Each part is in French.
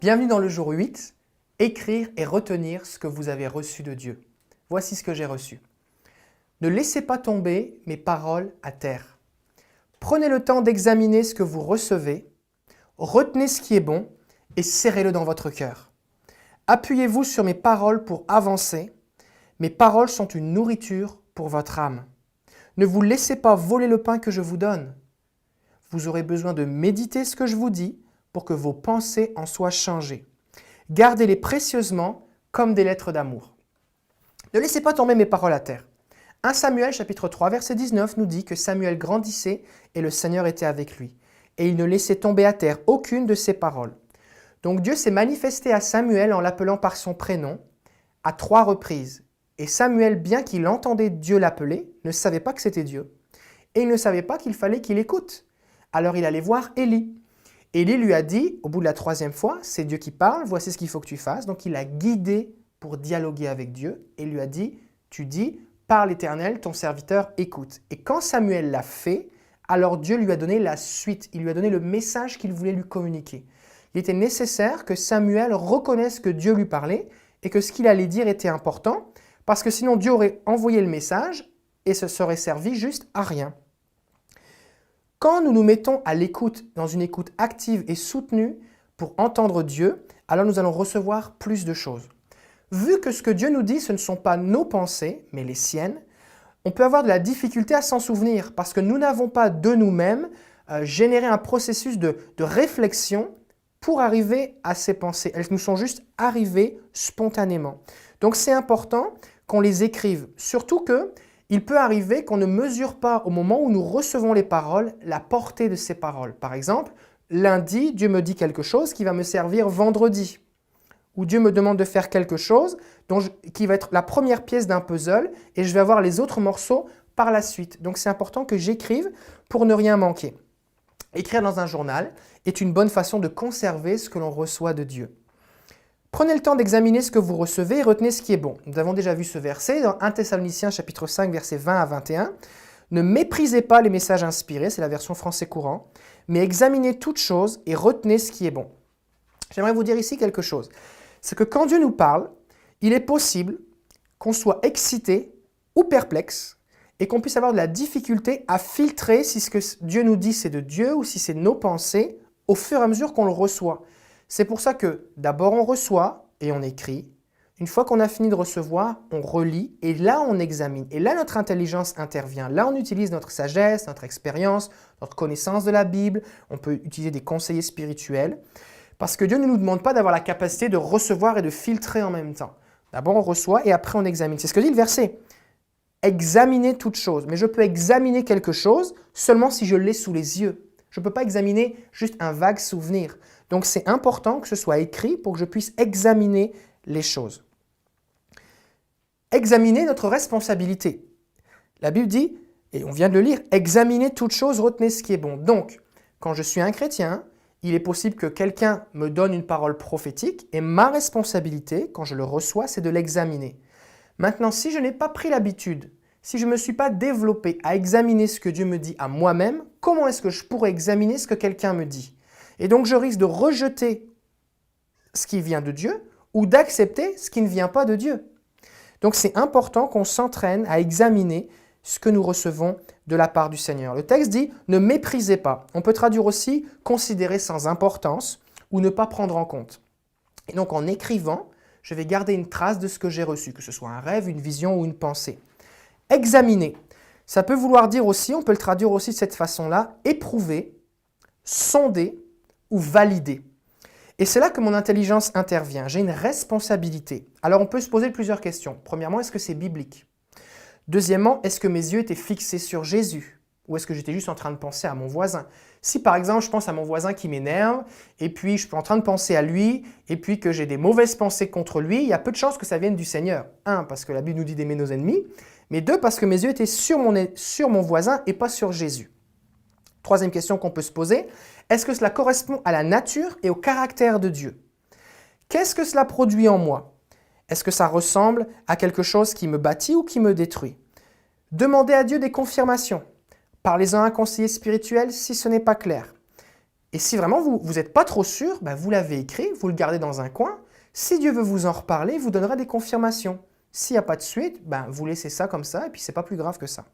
Bienvenue dans le jour 8, écrire et retenir ce que vous avez reçu de Dieu. Voici ce que j'ai reçu. Ne laissez pas tomber mes paroles à terre. Prenez le temps d'examiner ce que vous recevez, retenez ce qui est bon et serrez-le dans votre cœur. Appuyez-vous sur mes paroles pour avancer. Mes paroles sont une nourriture pour votre âme. Ne vous laissez pas voler le pain que je vous donne. Vous aurez besoin de méditer ce que je vous dis pour que vos pensées en soient changées. Gardez-les précieusement comme des lettres d'amour. Ne laissez pas tomber mes paroles à terre. 1 Samuel chapitre 3 verset 19 nous dit que Samuel grandissait et le Seigneur était avec lui. Et il ne laissait tomber à terre aucune de ses paroles. Donc Dieu s'est manifesté à Samuel en l'appelant par son prénom à 3 reprises. Et Samuel, bien qu'il entendait Dieu l'appeler, ne savait pas que c'était Dieu. Et il ne savait pas qu'il fallait qu'il écoute. Alors il allait voir Élie. Élie lui a dit, au bout de la 3e fois, c'est Dieu qui parle, voici ce qu'il faut que tu fasses. Donc il l'a guidé pour dialoguer avec Dieu et lui a dit, tu dis, parle l'Éternel, ton serviteur écoute. Et quand Samuel l'a fait, alors Dieu lui a donné la suite, il lui a donné le message qu'il voulait lui communiquer. Il était nécessaire que Samuel reconnaisse que Dieu lui parlait et que ce qu'il allait dire était important, parce que sinon Dieu aurait envoyé le message et ce serait servi juste à rien. Quand nous nous mettons à l'écoute, dans une écoute active et soutenue pour entendre Dieu, alors nous allons recevoir plus de choses. Vu que ce que Dieu nous dit, ce ne sont pas nos pensées, mais les siennes, on peut avoir de la difficulté à s'en souvenir parce que nous n'avons pas de nous-mêmes généré un processus de réflexion pour arriver à ces pensées. Elles nous sont juste arrivées spontanément. Donc c'est important qu'on les écrive, surtout que il peut arriver qu'on ne mesure pas au moment où nous recevons les paroles, la portée de ces paroles. Par exemple, lundi, Dieu me dit quelque chose qui va me servir vendredi. Ou Dieu me demande de faire quelque chose qui va être la première pièce d'un puzzle et je vais avoir les autres morceaux par la suite. Donc c'est important que j'écrive pour ne rien manquer. Écrire dans un journal est une bonne façon de conserver ce que l'on reçoit de Dieu. Prenez le temps d'examiner ce que vous recevez et retenez ce qui est bon. Nous avons déjà vu ce verset dans 1 Thessaloniciens chapitre 5 versets 20 à 21. Ne méprisez pas les messages inspirés, c'est la version français courant, mais examinez toutes choses et retenez ce qui est bon. J'aimerais vous dire ici quelque chose. C'est que quand Dieu nous parle, il est possible qu'on soit excité ou perplexe et qu'on puisse avoir de la difficulté à filtrer si ce que Dieu nous dit c'est de Dieu ou si c'est nos pensées au fur et à mesure qu'on le reçoit. C'est pour ça que d'abord on reçoit et on écrit. Une fois qu'on a fini de recevoir, on relit et là on examine. Et là notre intelligence intervient. Là on utilise notre sagesse, notre expérience, notre connaissance de la Bible. On peut utiliser des conseillers spirituels. Parce que Dieu ne nous demande pas d'avoir la capacité de recevoir et de filtrer en même temps. D'abord on reçoit et après on examine. C'est ce que dit le verset. Examiner toute chose. Mais je peux examiner quelque chose seulement si je l'ai sous les yeux. Je ne peux pas examiner juste un vague souvenir. Donc c'est important que ce soit écrit pour que je puisse examiner les choses. Examiner notre responsabilité. La Bible dit, et on vient de le lire, examinez toute chose, retenez ce qui est bon. Donc, quand je suis un chrétien, il est possible que quelqu'un me donne une parole prophétique et ma responsabilité, quand je le reçois, c'est de l'examiner. Maintenant, si je n'ai pas pris l'habitude, si je ne me suis pas développé à examiner ce que Dieu me dit à moi-même, comment est-ce que je pourrais examiner ce que quelqu'un me dit ? Et donc, je risque de rejeter ce qui vient de Dieu ou d'accepter ce qui ne vient pas de Dieu. Donc, c'est important qu'on s'entraîne à examiner ce que nous recevons de la part du Seigneur. Le texte dit « ne méprisez pas ». On peut traduire aussi « considérer sans importance » ou « ne pas prendre en compte ». Et donc, en écrivant, je vais garder une trace de ce que j'ai reçu, que ce soit un rêve, une vision ou une pensée. Examiner, ça peut vouloir dire aussi, on peut le traduire aussi de cette façon-là, éprouver, sonder ou valider. Et c'est là que mon intelligence intervient. J'ai une responsabilité. Alors on peut se poser plusieurs questions. Premièrement, est-ce que c'est biblique ? Deuxièmement, est-ce que mes yeux étaient fixés sur Jésus ? Ou est-ce que j'étais juste en train de penser à mon voisin ? Si par exemple je pense à mon voisin qui m'énerve, et puis je suis en train de penser à lui, et puis que j'ai des mauvaises pensées contre lui, il y a peu de chances que ça vienne du Seigneur. 1, parce que la Bible nous dit d'aimer nos ennemis, mais 2, parce que mes yeux étaient sur mon voisin et pas sur Jésus. Troisième question qu'on peut se poser, est-ce que cela correspond à la nature et au caractère de Dieu? Qu'est-ce que cela produit en moi? Est-ce que ça ressemble à quelque chose qui me bâtit ou qui me détruit? Demandez à Dieu des confirmations. Parlez-en à un conseiller spirituel si ce n'est pas clair. Et si vraiment vous n'êtes pas trop sûr, vous l'avez écrit, vous le gardez dans un coin. Si Dieu veut vous en reparler, il vous donnera des confirmations. S'il n'y a pas de suite, vous laissez ça comme ça, et puis c'est pas plus grave que ça.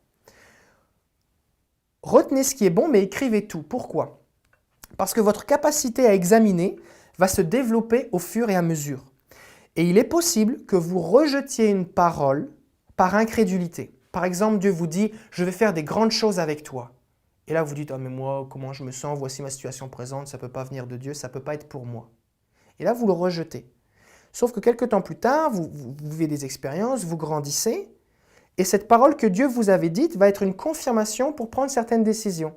Retenez ce qui est bon, mais écrivez tout. Pourquoi? Parce que votre capacité à examiner va se développer au fur et à mesure. Et il est possible que vous rejetiez une parole par incrédulité. Par exemple, Dieu vous dit « Je vais faire des grandes choses avec toi ». Et là, vous dites « Ah, mais moi, comment je me sens? Voici ma situation présente, ça ne peut pas venir de Dieu, ça ne peut pas être pour moi. » Et là, vous le rejetez. Sauf que quelques temps plus tard, vous vivez des expériences, vous grandissez, et cette parole que Dieu vous avait dite va être une confirmation pour prendre certaines décisions.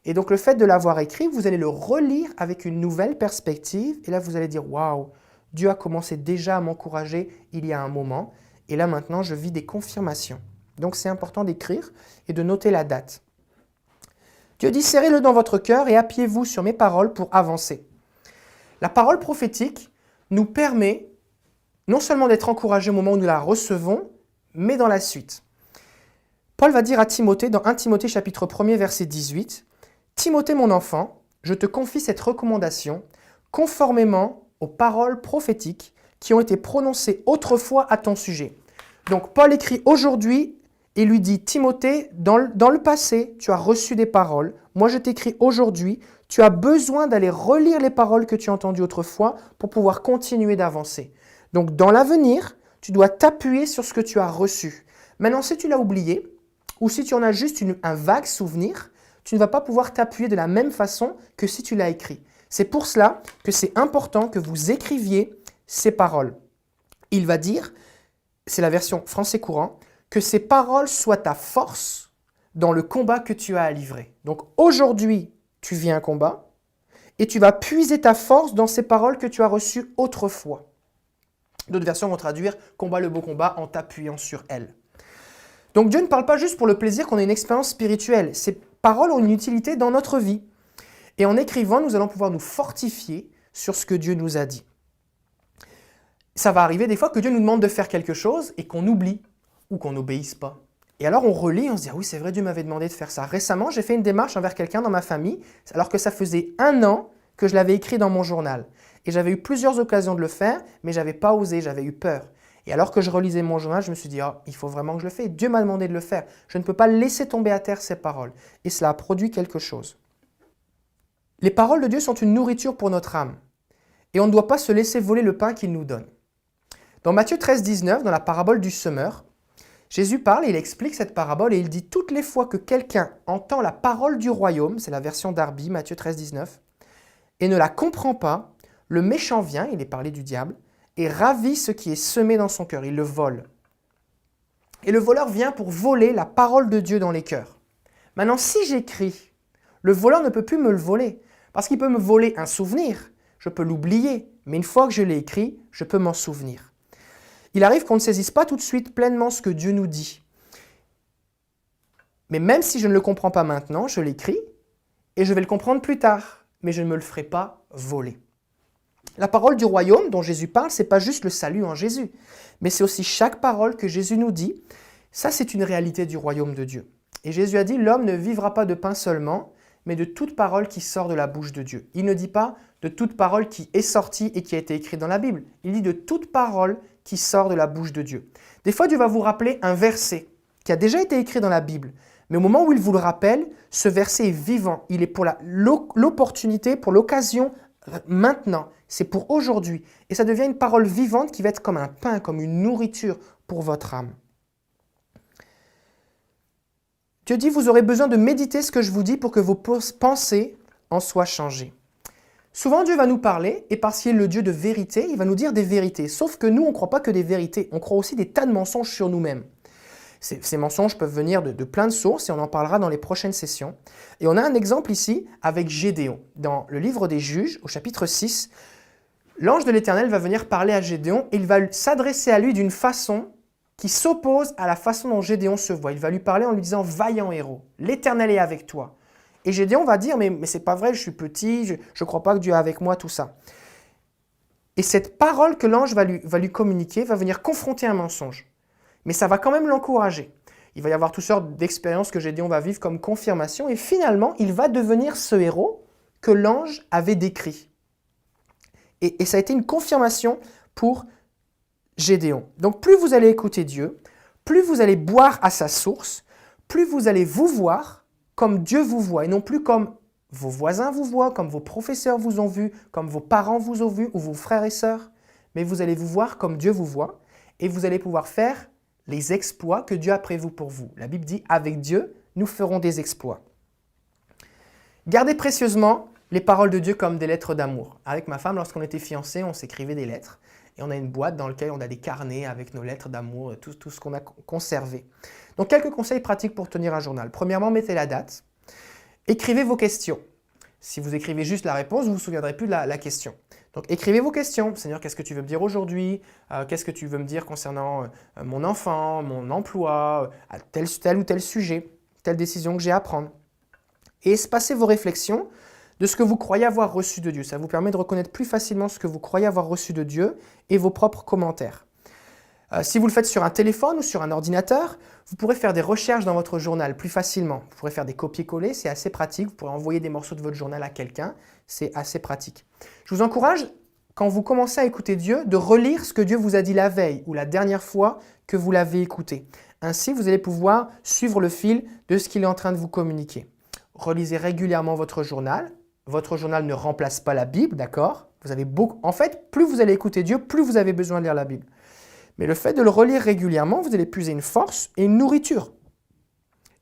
Et donc, le fait de l'avoir écrit, vous allez le relire avec une nouvelle perspective, et là, vous allez dire « Waouh, Dieu a commencé déjà à m'encourager il y a un moment, et là, maintenant, je vis des confirmations. » Donc, c'est important d'écrire et de noter la date. Dieu dit « Serrez-le dans votre cœur et appuyez-vous sur mes paroles pour avancer. » La parole prophétique nous permet non seulement d'être encouragés au moment où nous la recevons, mais dans la suite. Paul va dire à Timothée, dans 1 Timothée chapitre 1er, verset 18, « Timothée mon enfant, je te confie cette recommandation, conformément aux paroles prophétiques qui ont été prononcées autrefois à ton sujet. » Donc Paul écrit aujourd'hui et lui dit « Timothée, dans le passé, tu as reçu des paroles. Moi, je t'écris aujourd'hui. Tu as besoin d'aller relire les paroles que tu as entendues autrefois pour pouvoir continuer d'avancer. Donc, dans l'avenir, tu dois t'appuyer sur ce que tu as reçu. Maintenant, si tu l'as oublié, ou si tu en as juste un vague souvenir, tu ne vas pas pouvoir t'appuyer de la même façon que si tu l'as écrit. C'est pour cela que c'est important que vous écriviez ces paroles. Il va dire, c'est la version français courant, que ces paroles soient ta force dans le combat que tu as à livrer. Donc aujourd'hui, tu vis un combat et tu vas puiser ta force dans ces paroles que tu as reçues autrefois. D'autres versions vont traduire « combat le beau combat » en t'appuyant sur elles. Donc Dieu ne parle pas juste pour le plaisir qu'on ait une expérience spirituelle. Ces paroles ont une utilité dans notre vie. Et en écrivant, nous allons pouvoir nous fortifier sur ce que Dieu nous a dit. Ça va arriver des fois que Dieu nous demande de faire quelque chose et qu'on oublie ou qu'on n'obéisse pas. Et alors on relit, on se dit « Ah oui, c'est vrai, Dieu m'avait demandé de faire ça. » Récemment, j'ai fait une démarche envers quelqu'un dans ma famille, alors que ça faisait 1 an que je l'avais écrit dans mon journal. Et j'avais eu plusieurs occasions de le faire, mais je n'avais pas osé, j'avais eu peur. Et alors que je relisais mon journal, je me suis dit « Ah, il faut vraiment que je le fasse. Dieu m'a demandé de le faire. Je ne peux pas laisser tomber à terre ces paroles. » Et cela a produit quelque chose. Les paroles de Dieu sont une nourriture pour notre âme. Et on ne doit pas se laisser voler le pain qu'il nous donne. Dans Matthieu 13, 19, dans la parabole du semeur, Jésus parle et il explique cette parabole et il dit « Toutes les fois que quelqu'un entend la parole du royaume », c'est la version Darby, Matthieu 13, 19, et ne la comprend pas, le méchant vient, il est parlé du diable, et ravit ce qui est semé dans son cœur, il le vole. Et le voleur vient pour voler la parole de Dieu dans les cœurs. Maintenant, si j'écris, le voleur ne peut plus me le voler, parce qu'il peut me voler un souvenir, je peux l'oublier, mais une fois que je l'ai écrit, je peux m'en souvenir. Il arrive qu'on ne saisisse pas tout de suite pleinement ce que Dieu nous dit. Mais même si je ne le comprends pas maintenant, je l'écris et je vais le comprendre plus tard, mais je ne me le ferai pas voler. La parole du royaume dont Jésus parle, ce n'est pas juste le salut en Jésus, mais c'est aussi chaque parole que Jésus nous dit. Ça, c'est une réalité du royaume de Dieu. Et Jésus a dit, l'homme ne vivra pas de pain seulement, mais de toute parole qui sort de la bouche de Dieu. Il ne dit pas de toute parole qui est sortie et qui a été écrite dans la Bible. Il dit de toute parole qui sort de la bouche de Dieu. Des fois, Dieu va vous rappeler un verset qui a déjà été écrit dans la Bible. Mais au moment où il vous le rappelle, ce verset est vivant. Il est pour l'opportunité, pour l'occasion maintenant. C'est pour aujourd'hui. Et ça devient une parole vivante qui va être comme un pain, comme une nourriture pour votre âme. Dieu dit, vous aurez besoin de méditer ce que je vous dis pour que vos pensées en soient changées. Souvent, Dieu va nous parler, et parce qu'il est le Dieu de vérité, il va nous dire des vérités. Sauf que nous, on ne croit pas que des vérités, on croit aussi des tas de mensonges sur nous-mêmes. Ces mensonges peuvent venir de plein de sources, et on en parlera dans les prochaines sessions. Et on a un exemple ici avec Gédéon. Dans le livre des Juges, au chapitre 6, l'ange de l'Éternel va venir parler à Gédéon, et il va s'adresser à lui d'une façon qui s'oppose à la façon dont Gédéon se voit. Il va lui parler en lui disant « Vaillant héros, l'Éternel est avec toi ». Et Gédéon va dire « Mais c'est pas vrai, je suis petit, je ne crois pas que Dieu est avec moi, tout ça ». Et cette parole que l'ange va lui communiquer va venir confronter un mensonge. Mais ça va quand même l'encourager. Il va y avoir toutes sortes d'expériences que Gédéon va vivre comme confirmation. Et finalement, il va devenir ce héros que l'ange avait décrit. Et ça a été une confirmation pour Gédéon. Donc plus vous allez écouter Dieu, plus vous allez boire à sa source, plus vous allez vous voir comme Dieu vous voit et non plus comme vos voisins vous voient, comme vos professeurs vous ont vu, comme vos parents vous ont vu ou vos frères et sœurs. Mais vous allez vous voir comme Dieu vous voit et vous allez pouvoir faire les exploits que Dieu a prévus pour vous. La Bible dit « Avec Dieu, nous ferons des exploits ». Gardez précieusement les paroles de Dieu comme des lettres d'amour. Avec ma femme, lorsqu'on était fiancés, on s'écrivait des lettres. Et on a une boîte dans laquelle on a des carnets avec nos lettres d'amour, tout ce qu'on a conservé. Donc, quelques conseils pratiques pour tenir un journal. Premièrement, mettez la date. Écrivez vos questions. Si vous écrivez juste la réponse, vous ne vous souviendrez plus de la question. Donc, écrivez vos questions. Seigneur, qu'est-ce que tu veux me dire aujourd'hui? Qu'est-ce que tu veux me dire concernant mon enfant, mon emploi, tel ou tel sujet, telle décision que j'ai à prendre? Et espacez vos réflexions de ce que vous croyez avoir reçu de Dieu. Ça vous permet de reconnaître plus facilement ce que vous croyez avoir reçu de Dieu et vos propres commentaires. Si vous le faites sur un téléphone ou sur un ordinateur, vous pourrez faire des recherches dans votre journal plus facilement. Vous pourrez faire des copier-coller, c'est assez pratique. Vous pourrez envoyer des morceaux de votre journal à quelqu'un, c'est assez pratique. Je vous encourage, quand vous commencez à écouter Dieu, de relire ce que Dieu vous a dit la veille ou la dernière fois que vous l'avez écouté. Ainsi, vous allez pouvoir suivre le fil de ce qu'il est en train de vous communiquer. Relisez régulièrement votre journal. Votre journal ne remplace pas la Bible, d'accord? En fait, plus vous allez écouter Dieu, plus vous avez besoin de lire la Bible. Mais le fait de le relire régulièrement, vous allez puiser une force et une nourriture.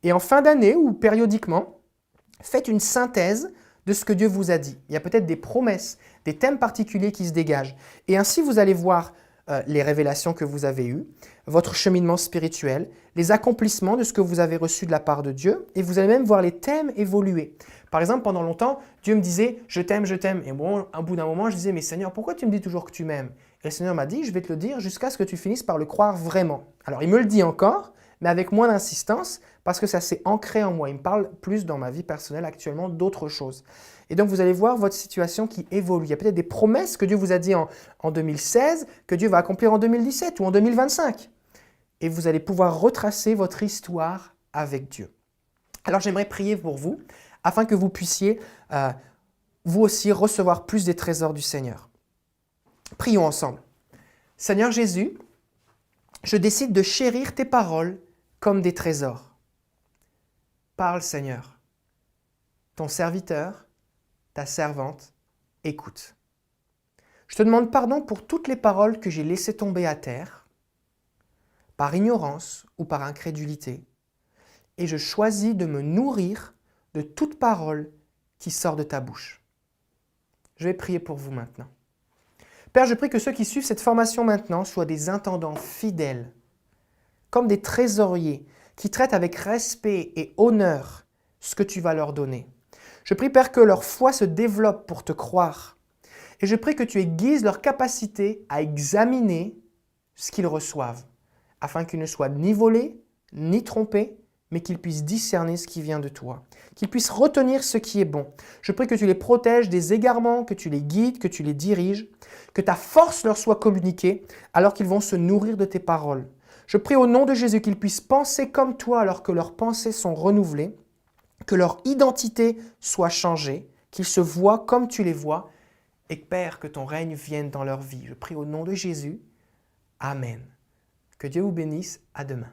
Et en fin d'année ou périodiquement, faites une synthèse de ce que Dieu vous a dit. Il y a peut-être des promesses, des thèmes particuliers qui se dégagent. Et ainsi, vous allez voir les révélations que vous avez eues, votre cheminement spirituel, les accomplissements de ce que vous avez reçu de la part de Dieu, et vous allez même voir les thèmes évoluer. Par exemple, pendant longtemps, Dieu me disait « je t'aime, je t'aime ». Et bon, au bout d'un moment, je disais « mais Seigneur, pourquoi tu me dis toujours que tu m'aimes ?» Et le Seigneur m'a dit « je vais te le dire jusqu'à ce que tu finisses par le croire vraiment ». Alors, il me le dit encore, mais avec moins d'insistance, parce que ça s'est ancré en moi. Il me parle plus dans ma vie personnelle actuellement d'autres choses. Et donc, vous allez voir votre situation qui évolue. Il y a peut-être des promesses que Dieu vous a dit en 2016, que Dieu va accomplir en 2017 ou en 2025. Et vous allez pouvoir retracer votre histoire avec Dieu. Alors, j'aimerais prier pour vous, afin que vous puissiez, vous aussi, recevoir plus des trésors du Seigneur. Prions ensemble. Seigneur Jésus, je décide de chérir tes paroles comme des trésors. Parle, Seigneur. Ton serviteur, ta servante, écoute. Je te demande pardon pour toutes les paroles que j'ai laissées tomber à terre, par ignorance ou par incrédulité, et je choisis de me nourrir de toute parole qui sort de ta bouche. Je vais prier pour vous maintenant. Père, je prie que ceux qui suivent cette formation maintenant soient des intendants fidèles, comme des trésoriers qui traitent avec respect et honneur ce que tu vas leur donner. Je prie, Père, que leur foi se développe pour te croire. Et je prie que tu aiguises leur capacité à examiner ce qu'ils reçoivent, afin qu'ils ne soient ni volés, ni trompés, mais qu'ils puissent discerner ce qui vient de toi, qu'ils puissent retenir ce qui est bon. Je prie que tu les protèges des égarements, que tu les guides, que tu les diriges, que ta force leur soit communiquée alors qu'ils vont se nourrir de tes paroles. Je prie au nom de Jésus qu'ils puissent penser comme toi alors que leurs pensées sont renouvelées, que leur identité soit changée, qu'ils se voient comme tu les vois, et Père, que ton règne vienne dans leur vie. Je prie au nom de Jésus. Amen. Que Dieu vous bénisse. À demain.